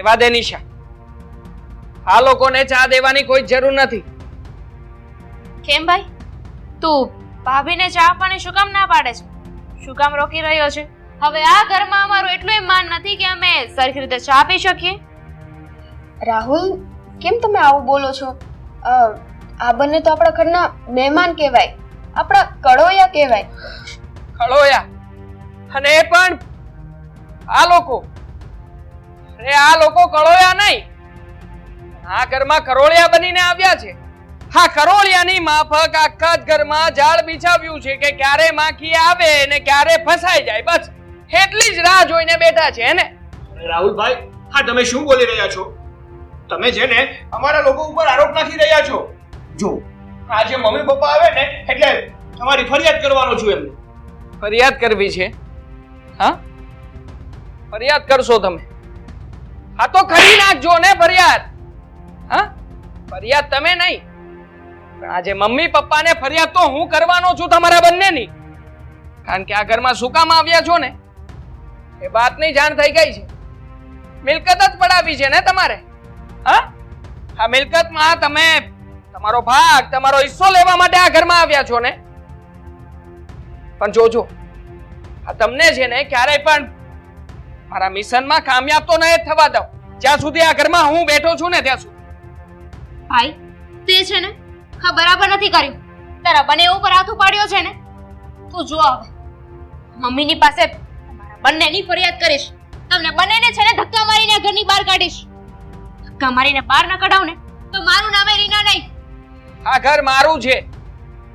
રહેવા દે નિશા, આ લોકોને ચા દેવાની કોઈ જરૂર નથી. કેમ ભાઈ, તું ભાભીને ચા આપવાની શું કામ ના પાડે છે? શું કામ રોકી રહ્યો છે? હવે આ ઘરમાં અમારું એટલું માન નથી કે અમે સરખી રીતે ચા પી શકીએ. રાહુલ, કેમ તમે આવું બોલો છો? આ બંને તો આપણા ઘરના મહેમાન કહેવાય, આપણા કડોયા કહેવાય. ખળોયા, અને એ પણ આ લોકો. અરે આ લોકો કળોયા નહીં, આ ઘરમાં કરોળિયા બનીને આવ્યા છે. હા, કરોળિયાની માફક આખા જ ઘરમાં જાળ બિછાવ્યું છે કે ક્યારે માખી આવે ને ક્યારે ફસાઈ જાય, બસ એટલી જ રાહ જોઈને બેઠા છે ને. રાહુલભાઈ, હા તમે શું બોલી રહ્યા છો? તમે છે ને અમારા લોકો ઉપર આરોપ નાખી રહ્યા છો. જો આજે મમ્મી પપ્પા આવે ને એટલે તમારી ફરિયાદ કરવાનો છું એમને. ફરિયાદ કરવી છે? હા, ફરિયાદ કરશો તમે? હા તો કરી નાખજો ને ફરિયાદ. હા, ફરિયાદ તમે નહીં, પણ આજે મમ્મી પપ્પાને ફરિયાદ તો હું કરવાનો છું તમારા બંનેની. કારણ કે આ ઘરમાં શું કામ આવ્યા છો ને એ વાતની જાણ થઈ ગઈ છે. મિલકત જ પડાવી છે ને તમારે. હા, આ મિલકતમાં તમે તમારો ભાગ, તમારો હિસ્સો લેવા માટે આ ઘરમાં આવ્યા છો ને. પણ જોજો, આ તમને છે ને ક્યારેય પણ મારા મિશનમાં કામયાબ તો નહીં થવા દઉં, જ્યાં સુધી આ ઘરમાં હું બેઠો છું ને ત્યાં સુધી. ભાઈ, તે છે ને હા બરાબર નથી કર્યું. તારા બંને ઉપર હાથ ઉપાડ્યો છે ને. તું જો હવે મમ્મીની પાસે તમારા બંનેની ફરિયાદ કરીશ. તમને બંનેને છે ને ધક્કા મારીને આ ઘરની બહાર કાઢીશ. ધક્કા મારીને બહાર ન કઢાવ ને તો મારું નામે રીના નહીં. આ ઘર મારું છે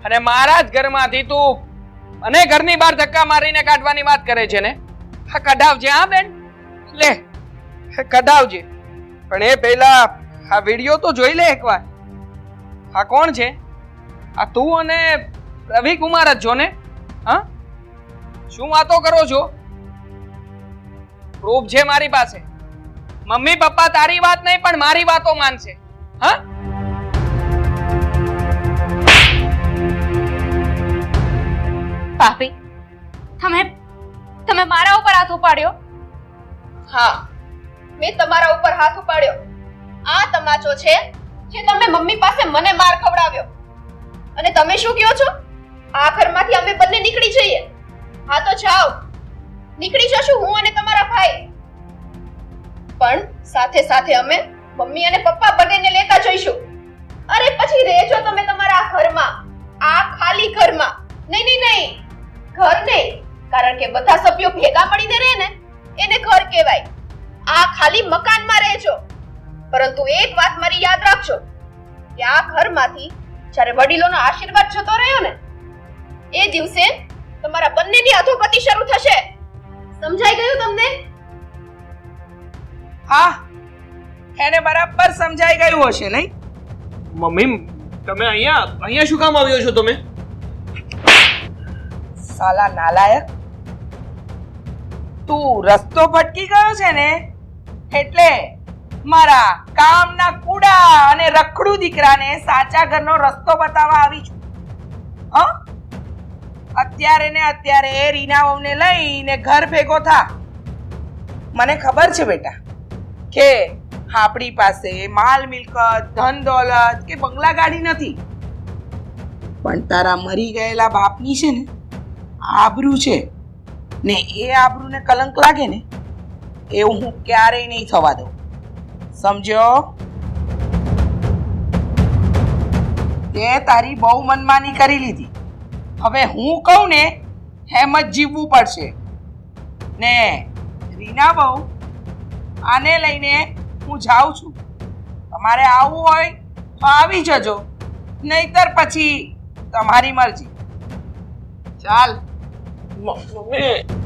અને મારા જ ઘરમાંથી તું અને ઘરની બહાર ધક્કા મારીને કાઢવાની વાત કરે છે ને. હા, કઢાવજે. હા બેન, લે કઢાવજે, પણ એ પહેલા આ વિડીયો તો જોઈ લે એકવાર. આ કોણ છે? આ તું અને રવિ કુમાર જ છો ને? હા, શું વાતો કરો છો? પ્રૂફ છે મારી પાસે. મમ્મી પપ્પા તારી વાત નહીં પણ મારી વાતો માનશે. હા, ભાભી, તમે મારા ઉપર હાથ ઉપાડ્યો. હા, મેં તમારા ઉપર હાથ ઉપાડ્યો. આ તમાચો છે જે તમે મમ્મી પાસે મને માર ખવડાવ્યો. અને તમે શું કહો છો? આ ઘરમાંથી અમે બંને નીકળી જઈએ. હા તો જાઓ, નીકળી જશું હું અને તમારા ભાઈ. પણ સાથે સાથે અમે મમ્મી અને પપ્પા બંનેને લેતા જઈશું. અરે પછી રહેજો તમે તમારા આ ઘરમાં, આ ખાલી ઘરમાં. નહીં નહીં નહીં, ઘર નહીં, કારણ કે બધા સભ્યો ભેગા મળીને રહે ને એને ઘર કહેવાય. આ ખાલી મકાનમાં રહેજો. પરંતુ એક વાત મારી યાદ રાખજો કે આ ઘરમાંથી જ્યારે વડીલોનો આશીર્વાદ જતો રહ્યો ને એ દિવસે તમારા બંનેની અધોગતિ શરૂ થશે. સમજાઈ ગયું તમને? હા, એને બરાબર સમજાઈ ગયું હશે નહીં? મમ્મી, તમે અહીંયા શું કામ આવ્યો છો તમે? સાલા નાલાયક, તું રસ્તો ભટકી ગયો છે ને એટલે મારા કામના કુડા અને રખડું દીકરાને સાચા ઘરનો રસ્તો બતાવવા આવી છું. હા, અત્યારે ને અત્યારે રીના વહુને લઈને ઘર ભેગો થા. મને ખબર છે બેટા કે આપણી પાસે માલ મિલકત, ધન દોલત કે બંગલા ગાડી નથી, પણ તારા મરી ગયેલા બાપની છે ને આબરૂ છે ને એ આબરૂને કલંક લાગે ને એવું હું ક્યારેય નહીં થવા દઉં. સમજો? તે તારી બહુ મનમાની કરી લીધી. હવે હું કહું ને એમ જ જીવવું પડશે ને. રીના બહુ, આને લઈને હું જાઉં છું. તમારે આવવું હોય તો આવી જજો, નહીતર પછી તમારી મરજી. ચાલ. મમ્મી,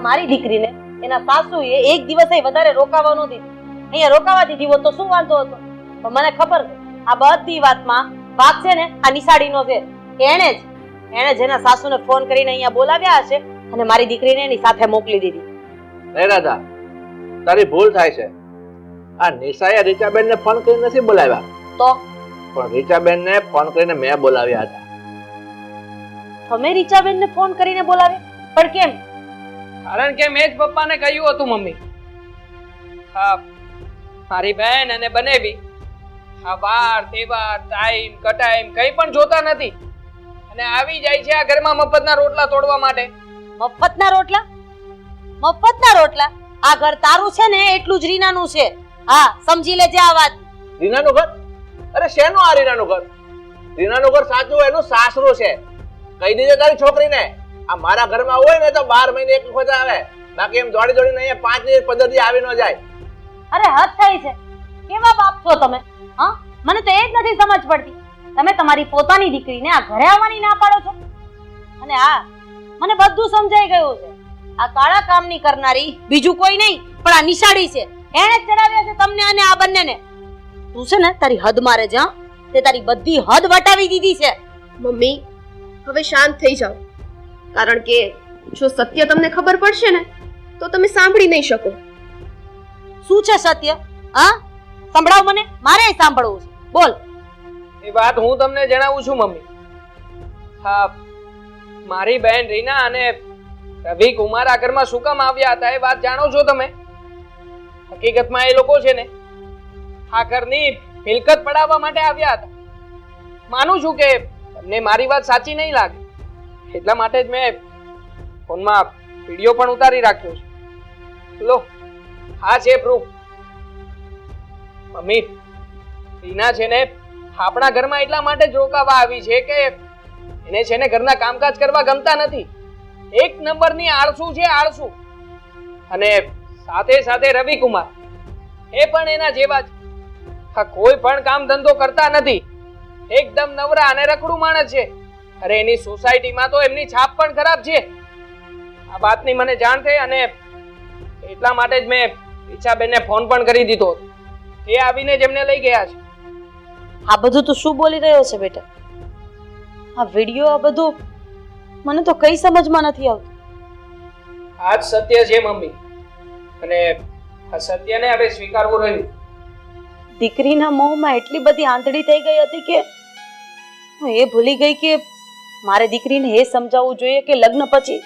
મારી દીકરીને એના સાસુએ એક દિવસે વધારે રોકાવા ન દીધી. અહીંયા રોકાવા દીધી હોત તો શું વાંધો હતો? પણ મને ખબર છે આ બધી વાતમાં ભાગ છે ને આ નિશાળીનો છે. એણે જેના સાસુને ફોન કરીને અહીંયા બોલાવ્યા હશે અને મારી દીકરીને એની સાથે મોકલી દીધી. રે દાદા, તારી ભૂલ થાય છે. આ નિશાએ રીચાબેનને ફોન કરીને નથી બોલાવ્યા, તો પણ રીચાબેનને ફોન કરીને મેં બોલાવ્યા હતા. તમે રીચાબેનને ફોન કરીને બોલાવ્યા? પણ કેમ? કારણ કે મેં જ પપ્પાને કહ્યું હતું મમ્મી. હા, મારી બહેન અને બનેવી આ વાર તહેવાર ટાઈમ કટાઈમ કંઈ પણ જોતા નથી અને આવી જાય છે આ ઘરમાં મફતના રોટલા તોડવા માટે. મફતના રોટલા? મફતના રોટલા? આ ઘર તારું છે ને એટલું જ રીનાનું છે. હા, સમજી લેજે આ વાત. રીનાનું ઘર? અરે શેનું આ રીનાનું ઘર? રીનાનું ઘર સાચું એનું સાસરું છે. કહી દીધે તારી છોકરીને, આ મારા ઘરમાં હોય ને તો 12 મહિને એક વખત આવે, બાકી એમ દોડી દોડીને અહીંયા 5 દિવસ પદ્ધતિ આવી ન જાય. અરે હદ થઈ છે. કેવા બાપ છો તમે? હા, મને તો એ જ નથી સમજ પડતી. તમે તમારી પોતાની દીકરીને આ ઘરે આવવાની ના પાડો છો. અને હા, મને બધું સમજાઈ ગયું છે. આ કાળા કામની કરનારી બીજું કોઈ નહીં પણ આ નિશાળી છે. એણે જ ચડાવ્યા છે તમને અને આ બંનેને. તું છે ને તારી હદ મારે જા, તે તારી બધી હદ વટાવી દીધી છે. મમ્મી હવે શાંત થઈ જાઓ, કારણ કે જો સત્ય તમને ખબર પડશે ને તો તમે સાંભળી નહીં શકો. શું છે સત્ય? હા, સંભળાવ મને, મારે સાંભળવું છે. બોલ. એ વાત હું તમને જણાવું છું મમ્મી. હા, મારી બહેન રીના અને રવિ કુમાર આ ઘરમાં શું કામ આવ્યા હતા એ વાત જાણો છો તમે? હકીકતમાં એ લોકો છે ને આ ઘરની મિલકત પડાવવા માટે આવ્યા હતા. માનું છું કે તમને મારી વાત સાચી નહીં લાગે, એટલા માટે જ મેં ફોનમાં વિડીયો પણ ઉતારી રાખ્યો છે. લો, આ છે પ્રૂફ. મમ્મી, રીના છે ને આપણા ઘરમાં એટલા માટે જ રોકાવા આવી છે કે એને છે ને ઘરના કામકાજ કરવા ગમતા નથી. એક નંબરની આળસુ છે, આળસુ. અને સાથે સાથે રવિ કુમાર એ પણ એના જેવા જ. કોઈ પણ કામ ધંધો કરતા નથી, એકદમ નવરા અને રખડું માણસ છે. અરે એની સોસાયટીમાં તો એમની છાપ પણ ખરાબ છે. આ વાતની મને જાણ થઈ અને એટલા માટે જ મેં રીચાબેનને ફોન પણ કરી દીધો. એ આવીને જ એમને લઈ ગયા છે. આ બધું તું શું બોલી રહ્યો છે બેટા? આ વિડિયો, આ બધું મને તો કઈ સમજમાં નથી આવતું. આ જ સત્ય છે મમ્મી, અને આ સત્યને હવે સ્વીકારવું રહ્યું. દીકરીના મોહમાં એટલી બધી આંધળી થઈ ગઈ હતી કે હું એ ભૂલી ગઈ કે મારે દીકરીને એ સમજાવવું જોઈએ કે લગ્ન પછી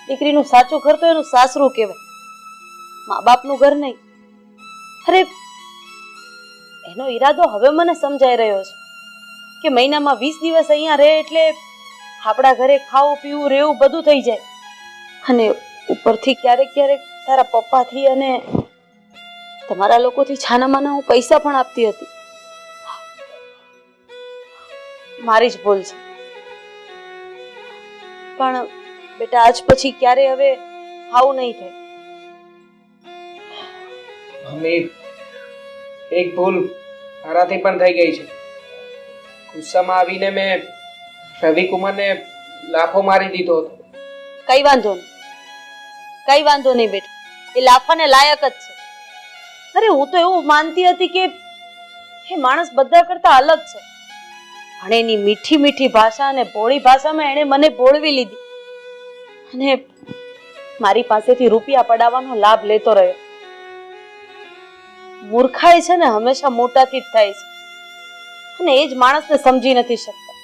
દીકરીનું સાચું ઘર તો એનું સાસરું કહેવાય, મા બાપનું ઘર નહીં. અરે એનો ઈરાદો હવે મને સમજાઈ રહ્યો છે કે મહિનામાં 20 દિવસ અહીંયા રહે એટલે આપણા ઘરે ખાવું પીવું રહેવું બધું થઈ જાય. અને ઉપરથી ક્યારેક ક્યારેક તારા પપ્પાથી અને તમારા લોકોથી છાનામાના હું પૈસા પણ આપતી હતી. મારી જ ભૂલ છે. પણ બેટા આજ પછી ક્યારે હવે આવું નહીં થાય. મમ્મી, એક ભૂલ મારાથી પણ થઈ ગઈ છે. ગુસ્સામાં આવીને મેં રવિ કુમારને લાફો મારી દીધો હતો. કઈ વાંધો નહીં, કઈ વાંધો નહીં બેટા, એ લાફાને લાયક જ છે. અરે હું તો એવું માનતી હતી કે એ માણસ બધા કરતા અલગ છે, પણ એની મીઠી મીઠી ભાષા અને ભોળી ભાષામાં એણે મને ભોળવી લીધી અને મારી પાસેથી રૂપિયા પડાવવાનો લાભ લેતો રહ્યો. મૂર્ખાઈ છે ને હંમેશા મોટાથી જ થાય છે અને એ જ માણસને સમજી નથી શકતા.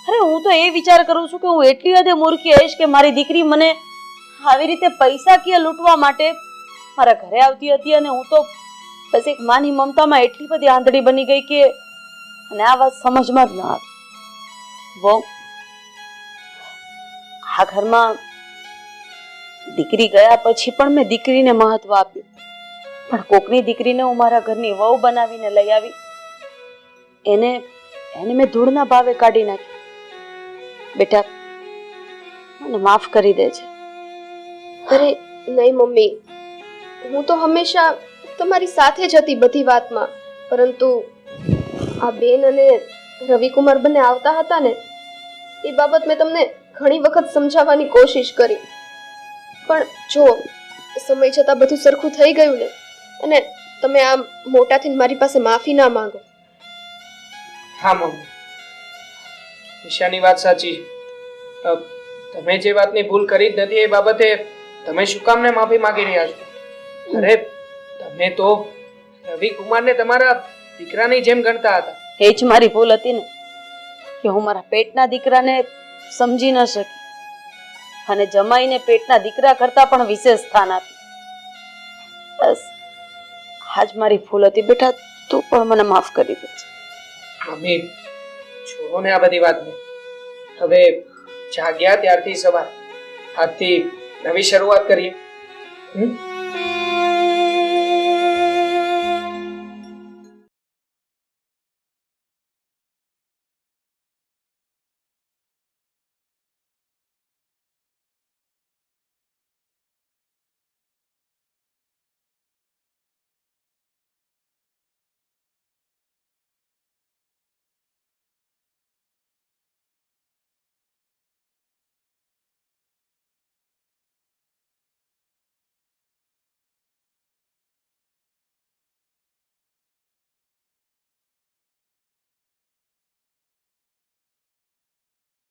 અરે હું તો એ વિચાર કરું છું કે હું એટલી હદે મૂર્ખી હઈશ કે મારી દીકરી મને આવી રીતે પૈસાકીય લૂંટવા માટે મારા ઘરે આવતી હતી અને હું તો બસ એક માની મમતામાં એટલી બધી આંધળી બની ગઈ કે અને આ વાત સમજમાં જ ન આવી. વહુ, આ ઘરમાં દીકરી ગયા પછી પણ મેં દીકરીને મહત્વ આપ્યું, પણ કોકની દીકરીને હું મારા ઘરની વહુ બનાવીને લઈ આવી એને મેં ધૂળના ભાવે કાઢી નાખી. બેટા મને માફ કરી દેજે. અરે નહીં મમ્મી, હું તો હંમેશા તમારી સાથે જ હતી બધી વાતમાં, પરંતુ આ બેન અને રવિકુમાર બંને આવતા હતા ને એ બાબત મેં તમને ઘણી વખત સમજાવવાની કોશિશ કરી, પણ જો સમય જતાં બધું સરખું થઈ ગયું ને અને તમે આમ મોટાથી મારી પાસે માફી ના માંગો. હા મમ્મી, ઈશાની વાત સાચી. તમે જે વાતની ભૂલ કરી જ નથી એ બાબતે તમે શું કામને માફી માંગી રહ્યા છો? અરે તમે તો રવિકુમારને તમારા દીકરાની જેમ ગણતા હતા. એ જ મારી ભૂલ હતી ને કે હું મારા પેટના દીકરાને સમજી ન શકી અને જમાઈને પેટના દીકરા કરતા પણ વિશેષ સ્થાન આપી. બસ આજ મારી ભૂલ હતી બેટા, તું પણ મને માફ કરી દે. મમ્મી છોડો ને આ બધી વાતને. હવે જાગ્યા ત્યારથી સવાર, આજથી નવી શરૂઆત કરીએ.